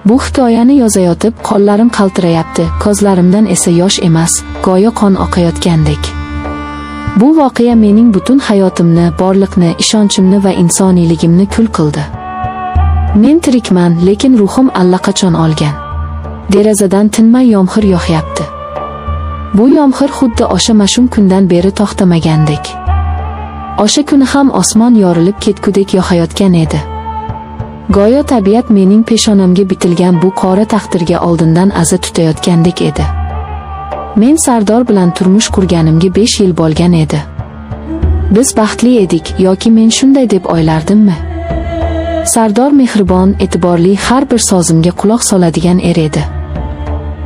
Bu hikoyani yozayotib qo'llarim qaltirayapti, ko'zlarimdan esa yosh emas, go'yo qon oqayotgandek. Bu voqea mening butun hayotimni, borliqni, ishonchimni va insoniyligimni kul qildi. Men tirikman, lekin ruhim allaqachon olgan. Derazadan tinmay yomg'ir yog'yapti. Bu yomg'ir xuddi o'sha mash'um kundan beri to'xtamagandek. O'sha kuni ham osmon yorilib ketgudek yog'ayotgan edi. Go'yo tabiat mening peshonamga bitilgan bu qora taqdirga oldindan aza tutayotgandek edi. Men Sardor bilan turmush qurganimga 5 yil bo'lgan edi. Biz baxtli edik, yoki men shunday deb o'ylardimmi? Sardor mehribon, e'tiborli, har bir so'zimga quloq soladigan er edi.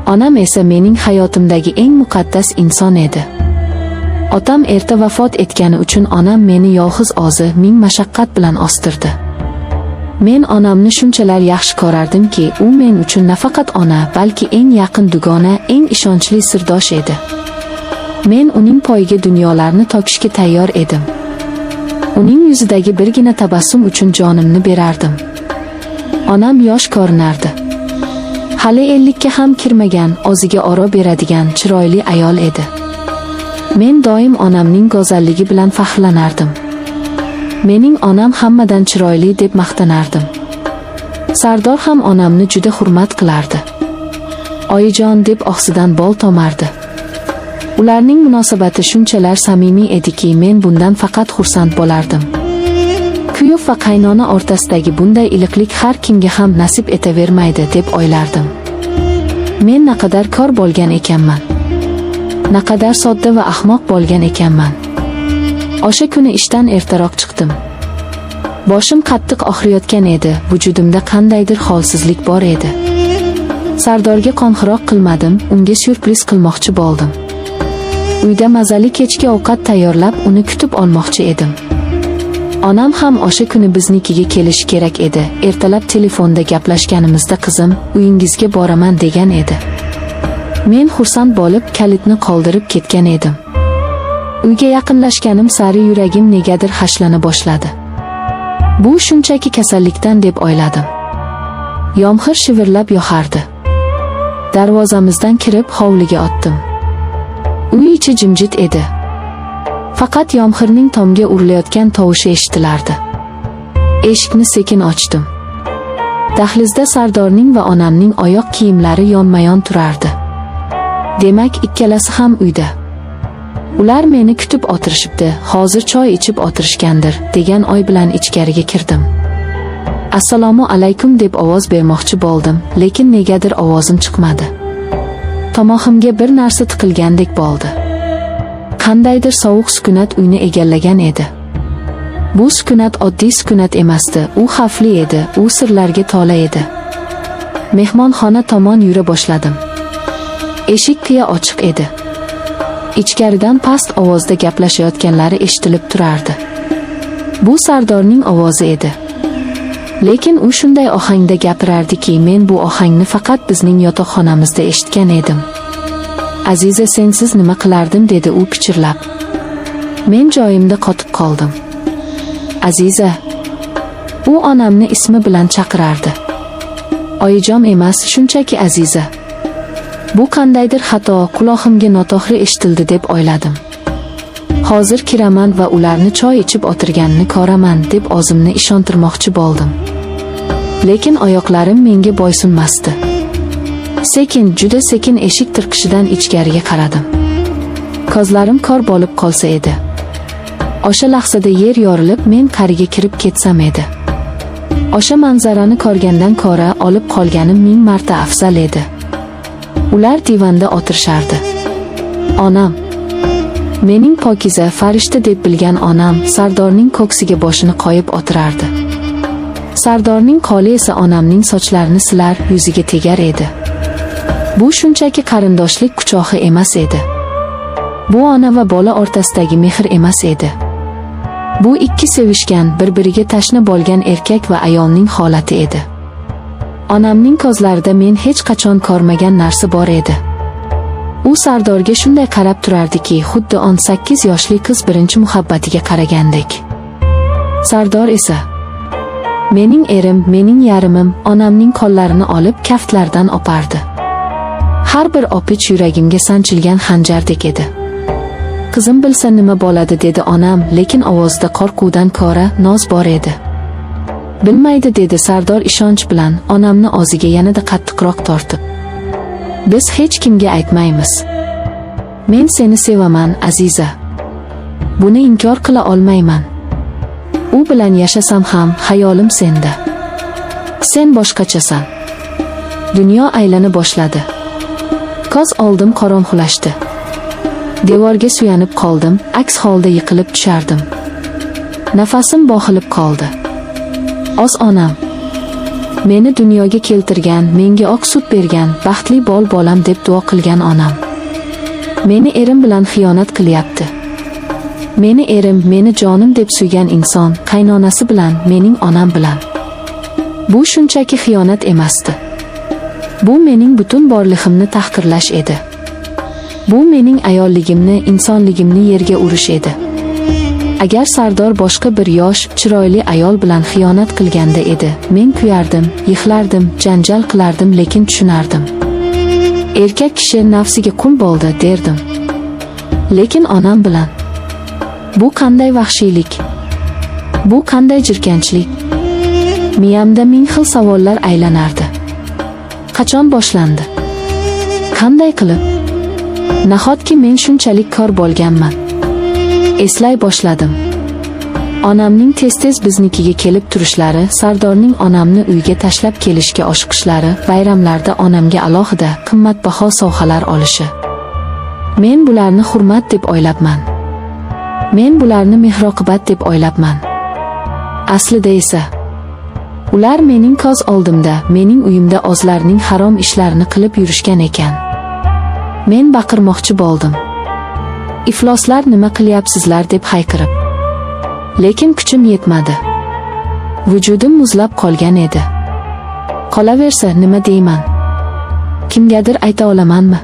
Onam esa mening hayotimdagi eng muqaddas inson edi. Otam erta vafot etgani uchun onam meni yolg'iz o'zi, ming mashaqqat bilan o'stirdi. Men onamni shunchalar yaxshi ko'rardimki, u men uchun nafaqat ona, balki eng yaqin dugona, eng ishonchli sirdosh edi. Men uning poyiga dunyolarni to'kishga tayyor edim. Uning yuzidagi birgina tabassum uchun jonimni berardim. Onam yosh ko'rinardi. Hali 50 ga ham kirmagan, o'ziga oro beradigan chiroyli ayol edi. Men doim onamning go'zalligi bilan faxrlanardim. Mening onam hammadan chiroyli deb maqtanardim. Sardor ham onamni juda hurmat qilardi. Oyijon deb og'zidan bol tomardi. Ularning munosabati shunchalar samimiy ediki, men bundan faqat xursand bo'lardim. Kuyov va qaynona o'rtasidagi bunday iliqlik har kimga ham nasib etavermaydi deb o'ylardim. Men naqadar kor bo'lgan ekanman. Naqadar sodda va ahmoq bo'lgan ekanman. O'sha kuni ishdan ertaroq chiqdim. Boshim qattiq og'riyotgan edi, vujudimda qandaydir holsizlik bor edi. Sardorga qo'ng'iroq qilmadim, unga syurpriz qilmoqchi bo'ldim. Uyda mazali kechki ovqat tayyorlab, uni kutib olmoqchi edim. Onam ham o'sha kuni biznikiga kelishi kerak edi. Ertalab telefonda gaplashganimizda qizim, uyingizga boraman degan edi. Men xursand bo'lib, kalitni qoldirib ketgan edim. Uyga yaqinlashganim sari yuragim negadir hashlana boshladi. Bu shunchaki kasallikdan deb o'yladim. Yomg'ir shivirlab yog'ardi. Darvozamizdan kirib hovliga o'tdim. Uy ichi jimjit edi. Faqat yomg'irning tomga urilayotgan tovushi eshitilardi. Eshikni sekin ochdim. Dahlizda Sardorning va onamning oyoq kiyimlari yonma-yon turardi. Demak, ikkalasi ham uyda. Ular meni kutib o'tirishibdi, hozir choy ichib o'tirishgandir, degan o'y bilan ichkariga kirdim. Assalomu alaykum deb ovoz bermoqchi bo'ldim, lekin negadir ovozim chiqmadi. Tomog'imga bir narsa tiqilgandek bo'ldi. Qandaydir sovuq sukunat uyni egallagan edi. Bu sukunat oddiy sukunat emasdi, u xavfli edi, u sirlarga to'la edi. Mehmonxona tomon yura boshladim. Eshik qiya ochiq edi. Ichkaridan past ovozda gaplashayotganlari eshitilib turardi. Bu Sardorning ovozi edi. Lekin u shunday ohangda gapirardiki, men bu ohangni faqat bizning yotoqxonamizda eshitgan edim. Aziza, sensiz nima qilardim, dedi u pichirlab. Men joyimda qotib qoldim. Aziza. U onamni ismi bilan chaqirardi. Oyijon emas, shunchaki Aziza. Bu qandaydir xato, quloqimga noto'g'ri eshitildi deb o'yladim. Hozir kiraman va ularni choy ichib o'tirganini ko'raman deb o'zimni ishontirmoqchi bo'ldim. Lekin oyoqlarim menga bo'ysunmasdi. Sekin, juda sekin eshik tirqishidan ichkariga qaradim. Ko'zlarim kor bo'lib qolsa edi. O'sha lahzada yer yorilib, men qariga kirib ketsam edi. O'sha manzarani ko'rgandan ko'ra olib qolganim 1000 marta afzal edi. Ular divanda o'tirishardi. Onam, mening pokiza, farishta deb bilgan onam, Sardorning ko'ksiga boshini qo'yib o'tirardi. Sardorning qo'li esa onamning sochlarini silar, yuziga tegar edi. Bu shunchaki qarindoshlik quchog'i emas edi. Bu ona va bola o'rtasidagi mehr emas edi. Bu ikki sevishgan, bir-biriga tashna bo'lgan erkak va ayolning holati edi. Onamning ko'zlarida men hech qachon ko'rmagan narsa bor edi. U Sardorga shunday qarab turardiki, xuddi 18 yoshli qiz birinchi muhabbatiga qaragandek. Sardor esa Mening erim, mening yarimim onamning qo'llarini olib kaftlaridan opardi. Har bir opich yuragimga sanchilgan xanjardek edi. Qizim bilsa nima bo'ladi dedi onam, lekin ovozida qo'rquvdan ko'ra noz bor edi. Bilmaydi dedi Sardor ishonch bilan onamni og'ziga yanada qattiqroq tortib. Biz hech kimga aytmaymiz. Men seni sevaman, Aziza. Buni inkor qila olmayman. U bilan yashasam ham xayolim senda. Sen boshqachasan. Dunyo aylana boshladi. Ko'z oldim qorong'ulashdi. Devorga suyanib qoldim, aks holda yiqilib tushardim. Nafasim bo'g'ilib qoldi. Oz onam. Meni dunyoga keltirgan, menga oq sut bergan, baxtli bolam deb duo qilgan onam. Meni erim bilan xiyonat qilyapti. Meni erim, meni jonim deb suygan inson, qaynonasi bilan, mening onam bilan. Bu shunchaki xiyonat emasdi. Bu mening butun borlig'imni tahqirlash edi. Bu mening ayolligimni, insonligimni yerga urish edi. Agar Sardor boshqa bir yosh, chiroyli ayol bilan xiyonat qilganda edi, men kuyardim, yig'lardim, janjal qilardim, lekin tushunardim. Erkak kishi nafsiga qul bo'ldi derdim. Lekin onam bilan bu qanday vahshiylik? Bu qanday jirkanchlik? Miyamda ming xil savollar aylanardi. Qachon boshlandi? Qanday qilib? Nahotki men shunchalik kor bo'lganman? Eslay boshladim. Onamning tez-tez biznikiga kelib turishlari, Sardorning onamni uyga tashlab kelishga oshiqishlari, bayramlarda onamga alohida qimmatbaho sovg'alar olishi. Men bularni hurmat deb o'ylabman. Men bularni mehr-oqibat deb o'ylabman. Aslida esa ular mening ko'z oldimda, mening uyimda o'zlarining harom ishlarini qilib yurishgan ekan. Men baqirmoqchi bo'ldim. Ifloslar nima qilyapsizlar deb hayqirib. Lekin kuchim yetmadi. Vujudim muzlab qolgan edi. Qolaversa nima deyman? Kimgadir ayta olamanmi?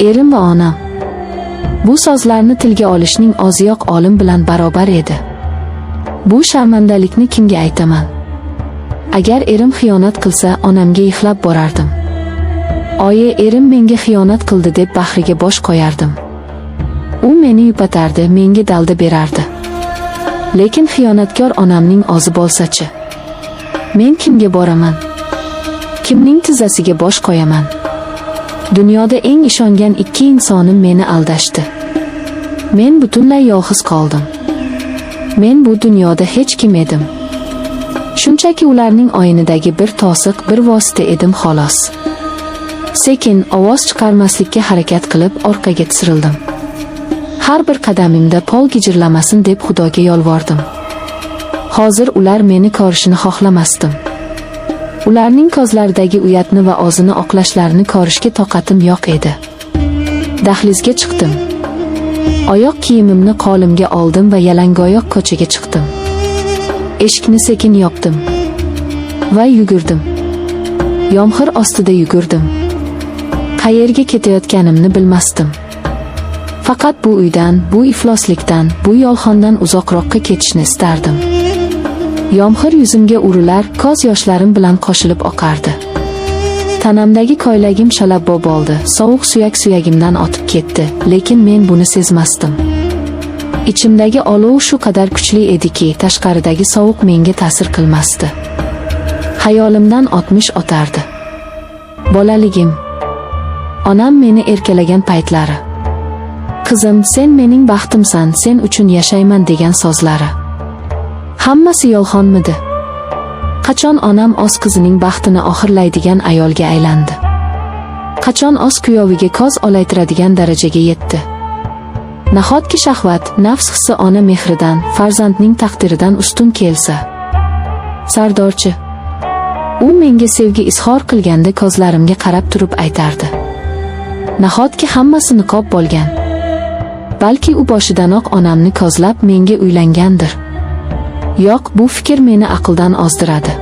Erim va onam. Bu so'zlarni tilga olishning o'ziyoq olim bilan barobar edi. Bu sharmandalikni kimga aytaman? Agar erim xiyonat qilsa, onamga yig'lab borardim. Oyi, erim menga xiyonat qildi deb bahriga bosh qo'yardim. U meni yupatardi, menga dalda berardi. Lekin xiyonatkor onamning o'zi bo'lsa-chi? Men kimga boraman? Kimning tizzasiga bosh qo'yaman? Dunyoda eng ishongan ikki insonim meni aldashdi. Men butunlay yolg'iz qoldim. Men bu dunyoda hech kim edim. Shunchaki ularning o'yinidagi bir to'siq, bir vosita edim xolos. Sekin ovoz chiqarmaslikka harakat qilib orqaga tisildim. Har bir qadamimda pol gijirlamasin deb Xudoga yolvordim. Hozir ular meni ko'rishini xohlamasdim. Ularning ko'zlaridagi uyatni va o'zini oqlashlarini ko'rishga toqatim yo'q edi. Dahlizga chiqdim. Oyoq kiyimimni qo'limga oldim va yalangoyoq ko'chaga chiqdim. Eshikni sekin yopdim va yugurdim. Yomg'ir ostida yugurdim. Qayerga ketayotganimni bilmasdim. Faqat bu uydan, bu ifloslikdan, bu yolg'ondan uzoqroqqa ketishni istardim. Yomg'ir yuzimga urilar, ko'z yoshlarim bilan qo'shilib oqardi. Tanamdagi ko'ylagim shalabbo bo'ldi, sovuq suyak-suyagimdan o'tib ketdi, lekin men buni sezmasdim. Ichimdagi olov shu qadar kuchli ediki, tashqaridagi sovuq menga ta'sir qilmasdi. Xayolimdan o'tmish o'tardi. Bolaligim. Onam meni erkalagan paytlari. Qizim, sen mening baxtimsan, sen uchun yashayman degan so'zlari. Hammasi yolg'onmidi? Qachon onam o'z qizining baxtini oxirlaydigan ayolga aylandi? Qachon o'z kuyoviga ko'z olaytiradigan darajaga yetdi? Nahotki shahvat, nafs hissi ona mehridan, farzandning taqdiridan ustun kelsa? Sardorchi. U menga sevgi izhor qilganda ko'zlarimga qarab turib aytardi. Nahotki hammasi niqob bo'lgan? Balki u boshidanoq onamni ko'zlab menga uylangandir. Yo'q, bu fikr meni aqldan ozdiradi.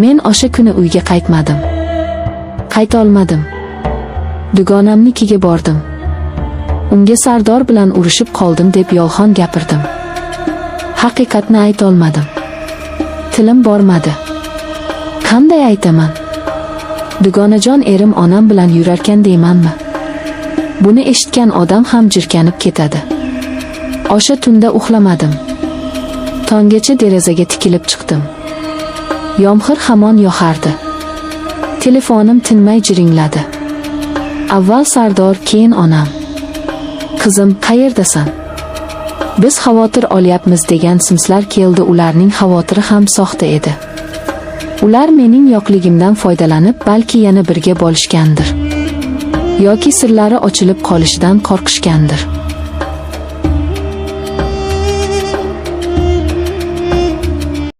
Men o'sha kuni uyga qaytmadim. Qayta olmadim. Dugonamnikiga bordim. Unga Sardor bilan urushib qoldim deb yolg'on gapirdim. Haqiqatni ayta olmadim. tilim bormadi. Qanday aytaman? Dugonajon erim onam bilan yurarkan deymanmi? Buni eshitgan odam ham jirkanib ketadi. O'sha tunda uxlamadim. Tonggacha derazaga tikilib chiqdim. Yomg'ir hamon yog'ardi. Telefonim tinmay jiringladi. Avval Sardor, keyin onam. Qizim, qayerdasan? Biz xavotir olyapmiz degan simslar keldi. Ularning xavotiri ham soxta edi. Ular mening yo'qligimdan foydalanib, balki yana birga bo'lishgandir. Yoki sirlari ochilib qolishidan qo'rqishgandir.